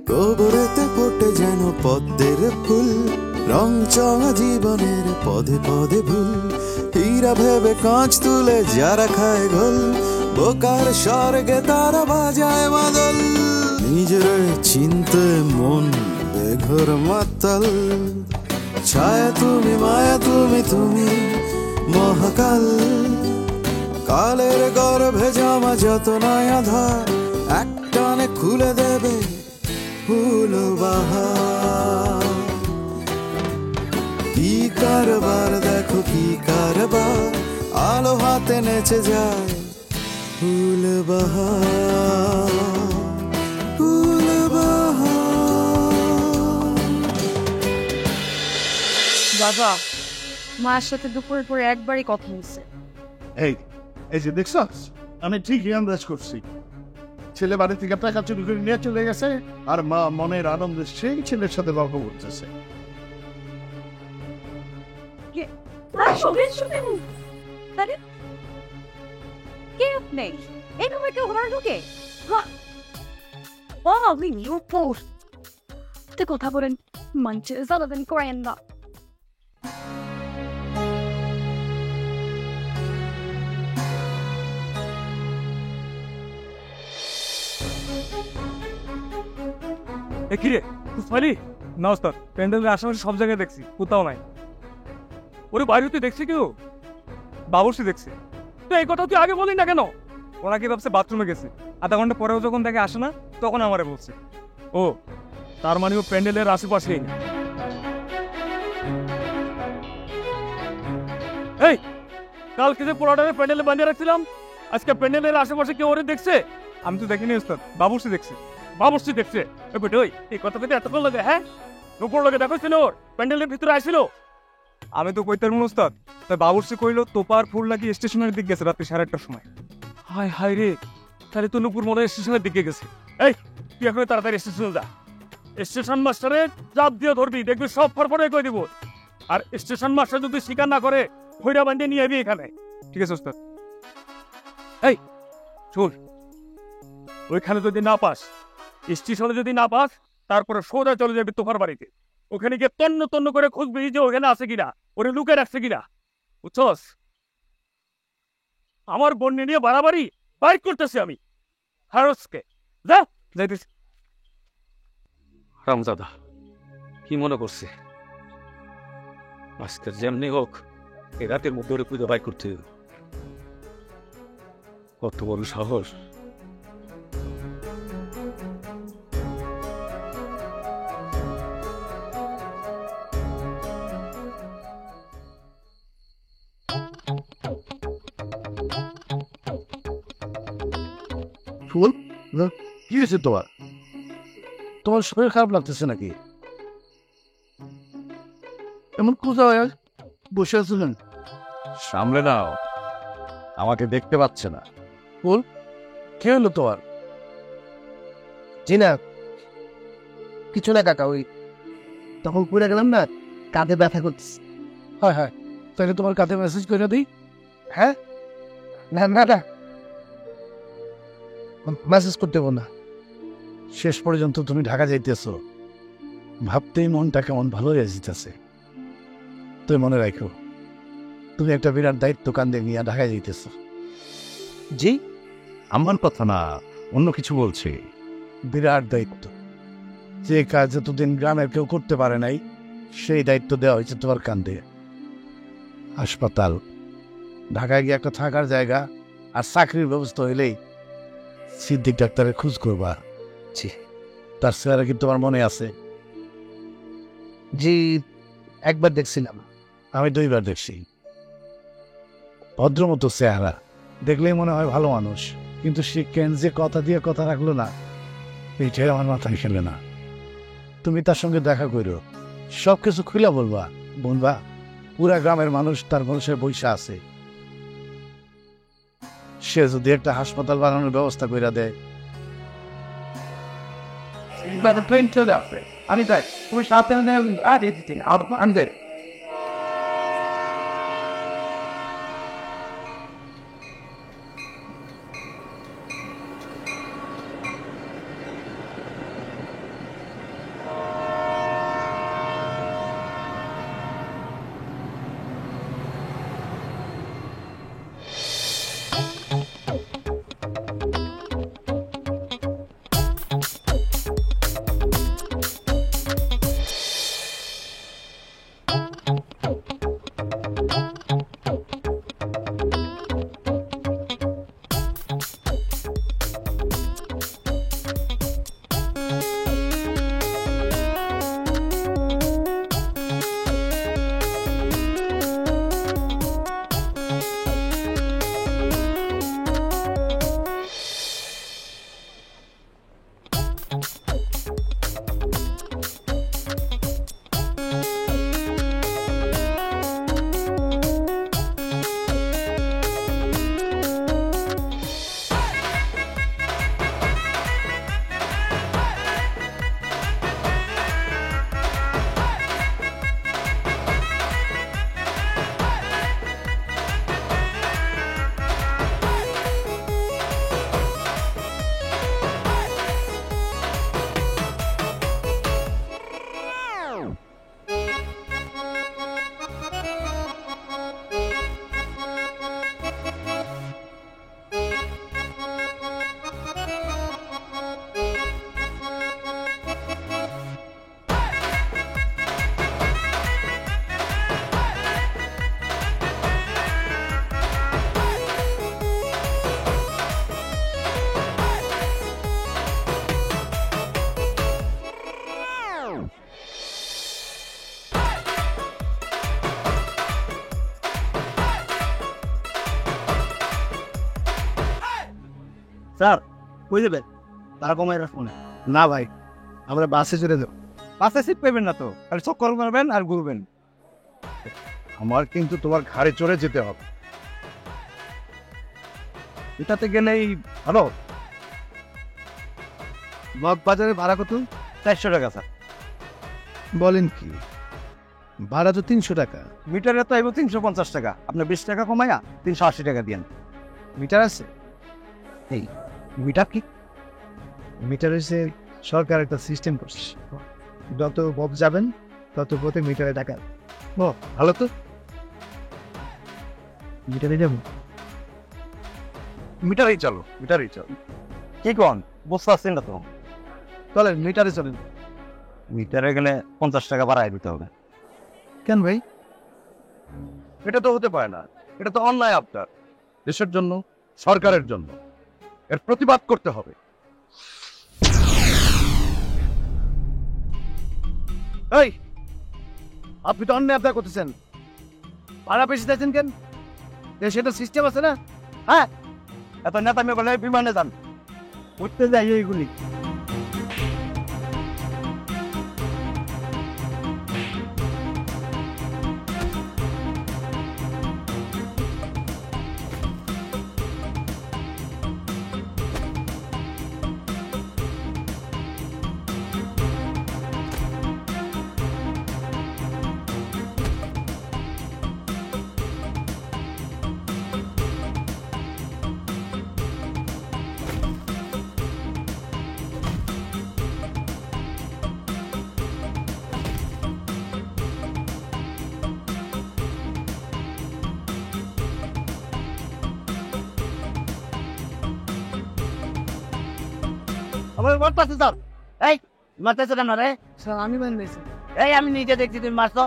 গোবরেতে ফোটে যেন পদ্মের ফুল, রং চঙা জীবনের পদে পদে ভুল। হীরা ভেবে কাঁচ তুলে যারা খায় গোল, বোকার স্বর্গে তারা বাজায় মাদল। নিজের চিনতে মন বেঘর মাতাল, ছায়া তুমি মায়া তুমি তুমি মহাকাল। কালের গর্ভে জামা যত নয়া ধার, একটানে খুলে দেবে ফুল বাহার। কি কারবার দেখো কি কারবার, আলো হাতে নেচে যায় ফুল বাহার, ফুল বাহার। বাবা, মায়ের সাথে দুপুরের পরে একবারই কথা হয়েছে। এই এই যে দেখছস, আমি ঠিকই আন্দাজ করছি। ছেলে বাড়ি থেকে টাকা চুরি করে নিয়ে চলে গেছে, আর মা মনের আনন্দে সেই ছেলের সাথে গল্প করতেছে। কথা বলেন মঞ্চে জ্বালাবেন করেন না। কিরে ফালি না ওস্তাদ, প্যান্ডেলের আশেপাশে সব জায়গায় দেখছি, কোথাও নাই। ওরে বাইরে দেখছি কেউ? বাবুর্চি দেখছে। তো এই কথা তুই আগে বলি না কেন? ওরা কি ভাবছে বাথরুমে গেছে, আধা ঘন্টা পরেও যখন দেখে আসে না, তখন আমারে বলছে। ও তার মানে ও প্যান্ডেলের আশেপাশেই না। এই কালকে যে পোড়াটারে প্যান্ডেলে বানিয়ে রাখছিলাম, আজকে প্যান্ডেলের আশেপাশে কেউ ওরে দেখছে? আমি তো দেখিনি ওস্তাদ, বাবুর্চি দেখছে। বাবুর্চি দেখছে? এই কথা থেকে এতক্ষণ লাগে? হ্যাঁ, রূপর লোকে দেখছিল ওর প্যান্ডেলের ভিতরে আসছিল। আমি তো কইতার উস্তাদ, তাই বাবুর্চি কইল তোপার ফুল নাকি স্টেশনের দিক গেছে রাত্রি 8:30টার সময়। হায় হায় রে, তাহলে তো নুপুর মনে স্টেশনের দিকে গেছে। এই তুই এখন তাড়াতাড়ি স্টেশনে যা, স্টেশন মাস্টারে চাপ দিয়ে ধরবি, দেখবি সব ফরফরে কই দিব। আর স্টেশন মাস্টার যদি স্বীকার না করে, হইরা বান্ডিয়ে নিয়ে যাবি এখানে। ঠিক আছে ওস্তাদ? এই চল, ওইখানে যদি না পাস, স্টেশনে যদি না পাস, তারপরে সোজা চলে যাবি তোফার বাড়িতে। ওখানে গিয়ে তন্ন তন্ন করে খুঁজবি যে ওখানে আছে কিনা, ওরে লুকে রাখছে কিনা, বুঝছস? আমার বন্যে নিয়ে বাড়াবাড়ি বাইক করতেছি আমি। হারসকে যা যাইতেছি। রামজাদা কি মনে করছে আজকের যেমনি হোক এই রাতের মধ্যে ওরে পুজো বাইক করতে হবে? কত বড় সাহস! ফুল, কি হয়েছে তোমার? তোমার শরীর খারাপ লাগতেছে নাকি? এমন কোথায় বসে আছিলেন? সামলে নাও, আমাকে দেখতে পাচ্ছে না। ফুল, কে হলো তোমার? জি না, কিছু না কাকা, ওই তখন পড়ে গেলাম না, কাঁধে ব্যথা করতেছে। হ্যাঁ হ্যাঁ, তাহলে তোমার কাছে মেসেজ করে দিই। হ্যাঁ, না না না, মেসেজ করতে হবে না। শেষ পর্যন্ত তুমি ঢাকা যাইতেছ, ভাবতেই মনটা কেমন ভালো হয়ে যেতেছে। তুই মনে রাখো, তুমি একটা বিরাট দায়িত্ব কান্দে নিয়ে ঢাকা যাইতেছ। জি, আমার কথা না, অন্য কিছু বলছি। বিরাট দায়িত্ব, যে কাজ এতদিন গ্রামের কেউ করতে পারে নাই, সেই দায়িত্ব দেওয়া হয়েছে তোমার কান্দে। হাসপাতাল, ঢাকায় গিয়ে একটা থাকার জায়গা আর চাকরির ব্যবস্থা হইলেই সিদ্দিক ডাক্তারের খোঁজ করবা। জি, তার চেহারা কি তোমার মনে আছে? জি, একবার দেখছিলাম। আমি 2বার দেখছি। ভদ্রমতো চেহারা, দেখলেই মনে হয় ভালো মানুষ, কিন্তু সে কেন যে কথা দিয়ে কথা রাখলো না, এইটাই আমার মাথায় খেলে না। তুমি তার সঙ্গে দেখা করো, সব কিছু খুলে বলবা। বলবা পুরা গ্রামের মানুষ তার মানুষের বৈশা আছে, সে যদি একটা হাসপাতাল বানানোর ব্যবস্থা করে দেয়। আমি তাই তুমি সাথে আনবে। স্যার কই দেবেন তারা কমাই রাখুন না ভাই, আমরা বাসে চড়ে দেব। বাসে সিট পাইবেন না তো, খালি চক্কর মারবেন আর ঘুরবেন। আমার কিন্তু তোমার ঘাড়ে চড়ে যেতে হবে। এটাতে গেলেই হ্যালো, বাজারে ভাড়া কত? 400 টাকা স্যার। বলেন কি, ভাড়া তো 300 টাকা। মিটারে তো আইব 350 টাকা, আপনি 20 টাকা কমাইয়া 380 টাকা দিয়েন। মিটার আছে? এই মিটার কি? মিটার হচ্ছে সরকার একটা সিস্টেম করছে, যত পথ যাবেন তত পথে মিটারে টাকা। ও ভালো তো, মিটারে যাবো। মিটারেই চলো, মিটারেই চলো। কি কোন বুঝতে পারছেন না তো? চলেন মিটারে চলেন। মিটারে গেলে 50 টাকা বাড়াই দিতে হবে। কেন ভাই? এটা তো হতে পারে না, এটা তো অন্যায় আপনার। দেশের জন্য, সরকারের জন্য এর প্রতিবাদ করতে হবে। এই, আপনি তো অন্যায় আপনার করতেছেন, ভাড়া বেশি দিয়েছেন কেন? সেটা সিস্টেম আছে না? হ্যাঁ, এত নেতামি বলে বিমানে যান, উঠতে যাই এইগুলি। আমার মারতেছে স্যার। এই মারতেছে কেন রে? স্যার আমি বানিয়েছি। এই আমি নিজে দেখছি তুমি মারছো।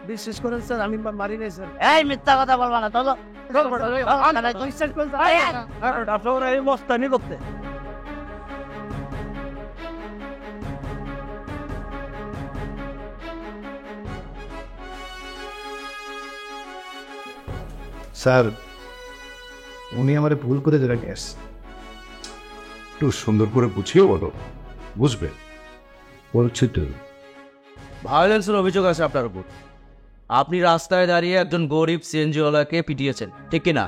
বিশ্বাস করেন স্যার, আমি মারি নাই স্যার। এই মিথ্যা কথা বলবা না চলো। বিশ্বাস করেন আপনারা এই মস্তানি করতে স্যার, উনি আমার ভুল করে দিলেন। গ্যাস একটু সুন্দর করে বুঝিয়ে বলো, বুঝবে। বলছি তো, ভায়োলেন্সের অভিযোগ আছে আপনার উপর। আপনি রাস্তায় দাঁড়িয়ে একজন গরিব সিএনজিওয়ালাকে পিটিয়েছেন, ঠিক কিনা?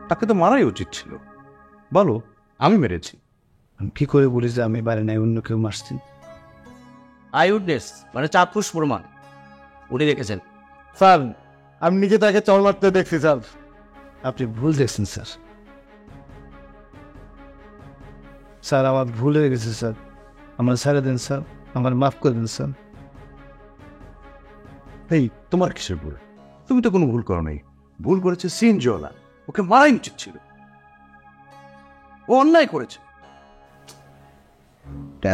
তাকে তো মারাই উচিত ছিল। বলো, আমি মেরেছি। আমি কি করে বলি যে আমি বাড়ি নাই, অন্য কেউ মারছেন? আই উইটনেস মানে চাক্ষুষ প্রমাণ উনি দেখেছেন। স্যার, আমি নিজে তাকে চল মারতে দেখছি স্যার। আপনি ভুল দেখছেন স্যার। স্যার আমার ভুল হয়ে গেছে স্যার, আমার ছেড়ে দেন স্যার, আমার মাফ করে দেন স্যার। এই তোমার কিসের ভুল? তুমি তো কোনো ভুল করো নাই। ভুল করেছে সিএনজিওয়ালা, ওকে মারাই উচিত ছিল। ও অন্যায় করেছে।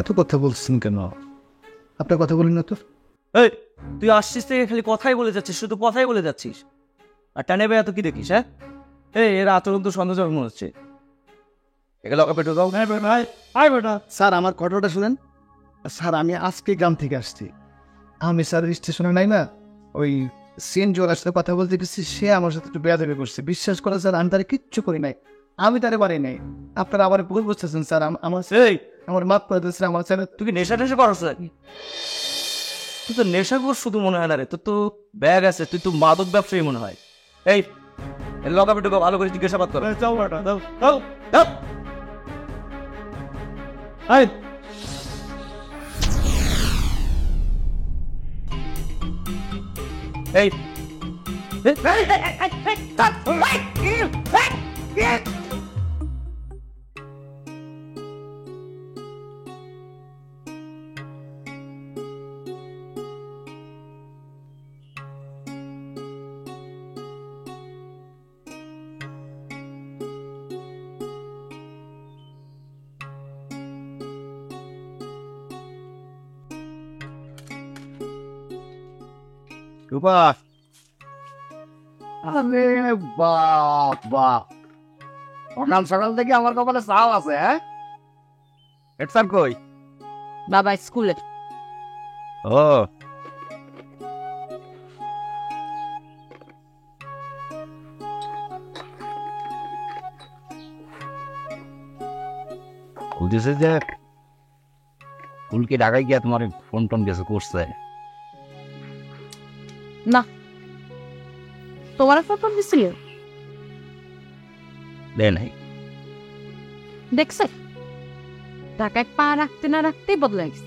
এত কথা বলছেন কেন? আপনার কথা বলি না তো। এই তুই আসছিস থেকে খালি কথাই বলে যাচ্ছিস, শুধু কথাই বলে যাচ্ছিস। আর টানে বে এত কি দেখিস? হ্যাঁ, এই এর আচরণ তো সন্দেহজনক মনে হচ্ছে। একে লকা পেটে দাও। স্যার আমার ঘটনাটা শুনেন। স্যার আমি আজকে গ্রাম থেকে আসছি। আমি স্যার স্টেশনে নাই না, ওই সিএনজিওয়ালার সাথে কথা বলতে গেছি, সে আমার সাথে একটু বেয়াদবি করছে। বিশ্বাস করে স্যার, আমি তারে কিচ্ছু করি নাই, আমি তারে পারি নাই। আপনারা আবার ভুল বুঝতেছেন স্যার। এই আমার মাফ করে দিয়েছেন। আমার স্যার তুই কি নেশা টেশা করছ নাকি? তুই তো নেশাখোর শুধু মনে হয় না রে, তোর তো ব্যাগ আছে, তুই তো মাদক ব্যবসায়ী মনে হয়। এই লকা পেটে ভালো করে জিজ্ঞাসাবাদ কর। এই রূপা, আরে বাপ বাপ, সকাল সকাল থেকে আমার কপালে চাও আছে। হ্যাঁ, হেড স্যার কই? বাবা স্কুলে। ও বলতেছে যে ফুলকে ঢাকায় গিয়া তোমার ফোন টোন কিছু করছে। না, তোমার ফোন দিছিল? দে নাই। দেখছে ঢাকায় পা রাখতে না রাখতেই বদলে গেছে।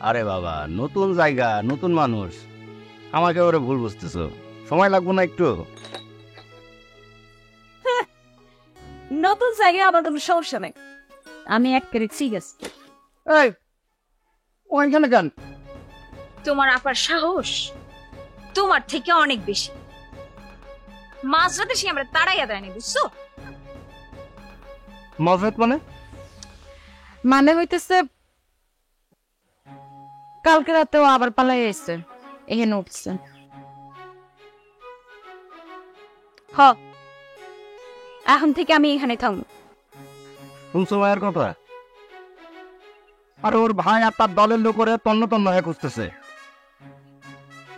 আরে বাবা, নতুন জায়গা, নতুন মানুষ, আমাকে ওরে ভুল বুঝতেছো, সময় লাগবো না একটু? নতুন জায়গায় আমার কোনো সমস্যা নেই, আমি এক করে ঠিক আছে। এই ওইখানে কেন? তোমার আপার সাহস তোমার থেকে অনেক বেশি। মাঝরাতে সে আমরা তাড়াইয়া দেয়নি, বুঝছো? মজরাত মানে? মানে হইতেছে কালকে রাতেও আবার পালাই এসছে, এখানে উঠছে। হ, এখন থেকে আমি এখানে থাকবো। শুনছো মায়ের কথা? আর ওর ভাই আর তার দলের লোক ওরে তন্ন তন্ন হয়ে খুঁজতেছে।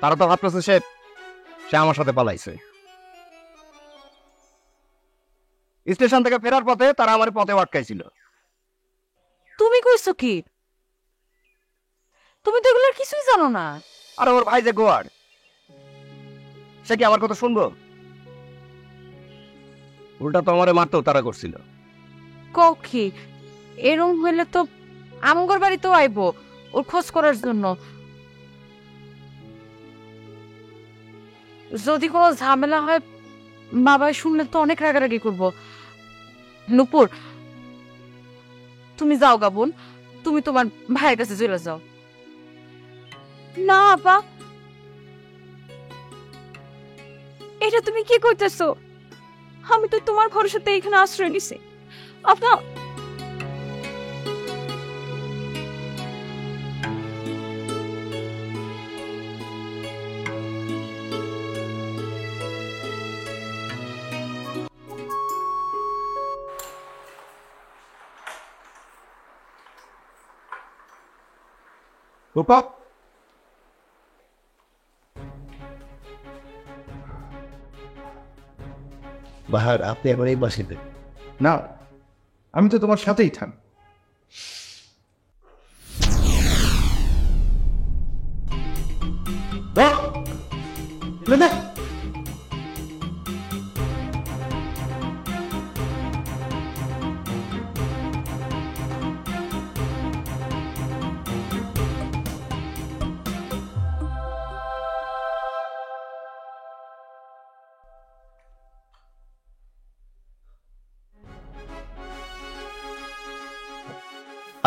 তারা তো ভাবতেছে সে আমার সাথে পালাইছে। স্টেশন থেকে ফেরার পথে তারা আমার পথে আটকাইছিল। তুমি কইছো কি? তুমি তো এগুলোর কিছুই জানো না। আর ওর ভাই যে গোয়ার, সে কি আমার কথা শুনবো? উল্টা তো আমারে মারতেও তারা করছিল। কক্ষি এরম হইলে তো আমগর বাড়িতেও আইবো ওর খোঁজ করার জন্য। যদি কোনো ঝামেলা হয় বাবা শুনলে তো অনেক রাগারাগি করবো। নূপুর, তুমি যাও গা বোন, তুমি তোমার ভাইয়ের কাছে চলে যাও। না আপা, এটা তুমি কি করতেছো? আমি তো তোমার ভরসাতে এখানে আশ্রয় নিছি। আপা রূপা, বাহার, আপনি এখন এই বাসিতে? না, আমি তো তোমার সাথেই থাক।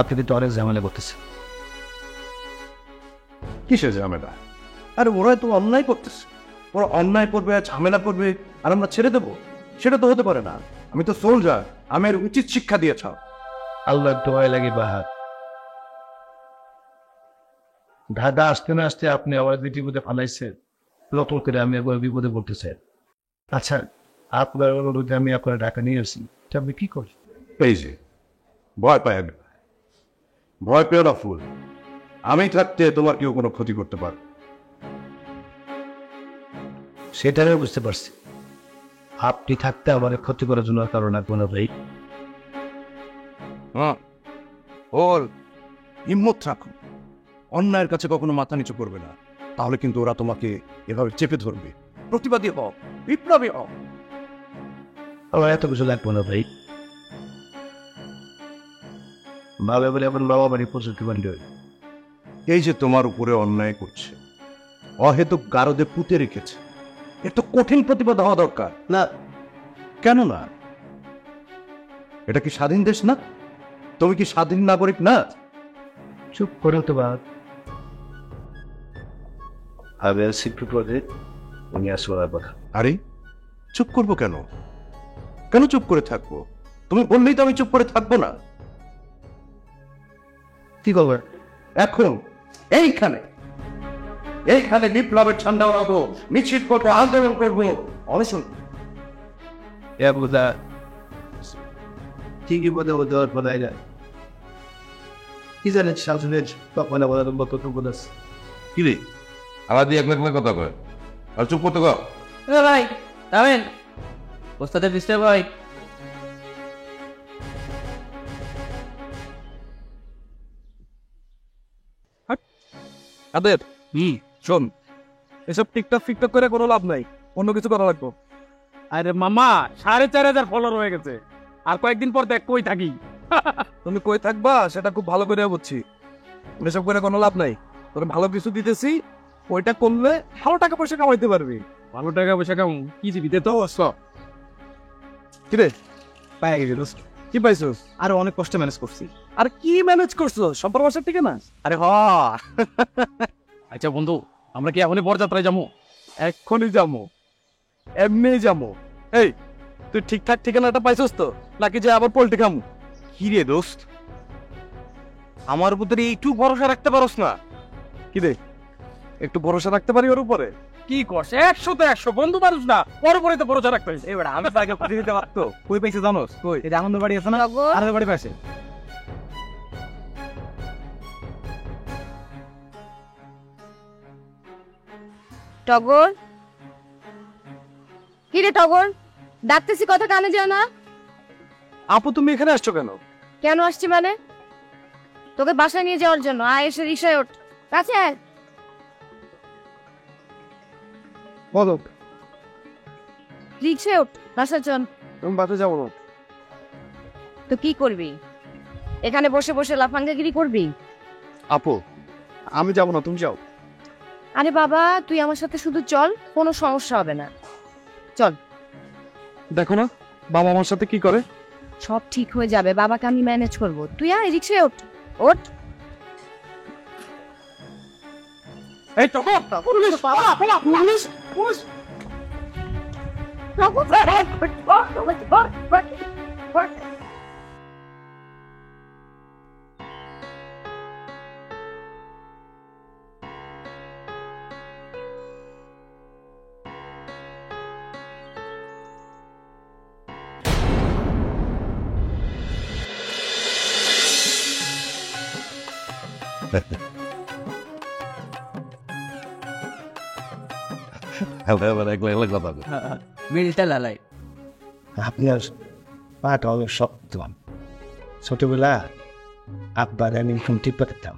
আপনি কিন্তু অনেক ঝামেলা করতেছেন। কিসের ঝামেলা? আরে ওরা তো অন্যায় করতেছে, ওরা অন্যায় করবে, ঝামেলা করবে, আর আমরা ছেড়ে দেবো? সেটা তো হতে পারে না। আমি তো সোলজার, আমি এর উচিত শিক্ষা দিয়েছ। আল্লাহ দোয়াই লাগে বাহার। ঢাকা আসতে না আসতে আপনি আমার বিপদে ফালাইছেন, নতুন করে আমি একবার বিপদে বলতে চাই। আচ্ছা, আপনার অনুরোধে আমি আপনার ঢাকা নিয়ে আসি, আপনি কি করেন? এই যে ভয় পায় না, ভয় পেও না ফুল। আমি থাকতে তোমার কেউ কোনো ক্ষতি করতে পারে? সেটা আমি বুঝতে পারছি। আপনি থাকতে আমার ক্ষতি করার জন্য কারণ আর কোনো ভাই। হ্যাঁ, ওর হিম্মত রাখো, অন্যায়ের কাছে কখনো মাথা নিচু করবে না, তাহলে কিন্তু ওরা তোমাকে এভাবে চেপে ধরবে। প্রতিবাদী হও, বিপ্লবী হও। আমার এত কিছু লাগবে না ভাই। বাবা বলে এখন বাবা বাড়ি প্রচুর বান্ধব। এই যে তোমার উপরে অন্যায় করছে, অহেতুক গারদে পুঁতে রেখেছে, এর তো কঠিন প্রতিবাদ হওয়া দরকার। না, কেন না? এটা কি স্বাধীন দেশ না? তুমি কি স্বাধীন নাগরিক না? চুপ করো তো বাদ। আমি আসছি বিপদে, উনি আসবার কথা। আরে চুপ করবো কেন? কেন চুপ করে থাকবো? তুমি বললেই তো আমি চুপ করে থাকবো না। কি করবেন এখন? এইখানে এইখানে বিপ্লবের ঠান্ডা উড়াবো, মিছিল করবো, আন্দোলন করবো। অবশ্যই ঠিকই বলে দেওয়ার বলাই যায়। কি জানেন শাসনের কখনো বলার মতো তো বলেছে। কি রে, আমার দিয়ে এক লাখ কথা কয় আর চুপ করতে কও। ভাই থামেন, ওস্তাদের ডিস্টার্ব হয়। কাদের শোন, এসব টিকটক ফিকটক করে কোনো লাভ নাই, অন্য কিছু করা লাগবে। আরে মামা 4500 ফলোয়ার হয়ে গেছে, আর কয়েকদিন পর দেখ কই থাকি। তুমি কই থাকবা সেটা খুব ভালো করে বুঝছি, এসব করে কোনো লাভ নাই। তোর ভালো কিছু দিতেছি, ওইটা করলে ভালো টাকা পয়সা কামাইতে পারবি। ভালো টাকা পয়সা কাম কি দিতে তো কিরে পাই গেছি দোস্ত। কি পাইছস? আরে অনেক কষ্ট ম্যানেজ করছি। আর কি ম্যানেজ করছো? সম্পর্ক বাসার থেকে না? আরে হ। আচ্ছা বন্ধু, আমরা কি এখনই বরযাত্রায় যাবো? এখনই যাবো, এমনি যাবো। এই তুই ঠিকঠাক ঠিকানাটা পাইছস তো, নাকি যে আবার পোল্ট্রি খামু? কি রে দোস্ত, আমার উপর এইটু ভরসা রাখতে পারস না? কি রে, একটু ভরসা রাখতে পারি ওর উপরে? কি করছে? 100 তে 100 বন্ধু মানুষ না, ওর উপরে তো ভরসা রাখতে হইছে। এবার আমি তো আগে খুঁজে দিতে পারতো। কই পাইছে জানোস? কই? এই যে আনন্দ বাড়ি আছে না, আর বাড়ি পাশে। টগর, কি রে টগর, ডাকতেছি কথা কানে যায় না? আপু তুমি এখানে আসছো কেন? কেন আসছি মানে? তোকে বাসায় নিয়ে যাওয়ার জন্য। আয়, এসে রিক্সায় ওঠ। কাছে আয়। বলো। রিক্সায় ওঠ, বাসায় চল। তুমি বাসে যাবো না। তো কি করবি? এখানে বসে বসে লাফাঙ্গাগিরি করবি? আপু আমি যাবো না, তুমি যাও। আরে বাবা, তুই আমার সাথে শুধু চল, কোনো সমস্যা হবে না। চল। দেখো না বাবা আমার সাথে কি করে। সব ঠিক হয়ে যাবে, বাবাকে আমি ম্যানেজ করব। তুই আয়, রিক্সায় ওঠ। ওঠ। এই টগর, পুলিশ, পুলিশ, পুলিশ। মিলটা লালাই। আপনার পাটা অনেক শক্ত। ছোটবেলা আব্বার আমি ঘুম টিপে পেতাম,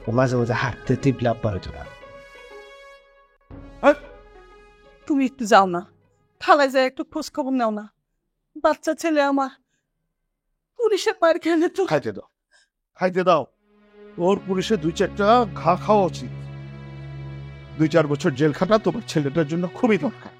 ও মাঝে মাঝে হাঁটতে টিপলে আব্বার হতো না। তুমি একটু যাও না, খালায় যায় একটু খোঁজ খবর নাও না। বাচ্চা ছেলে আমার পুলিশের মার খেলে তো। খাইতে দাও, খাইতে দাও। ওর পুলিশে 2-4টা ঘা খাওয়া উচিত। 2-4 বছর জেল খাটা তোমার ছেলেটার জন্য খুবই দরকার।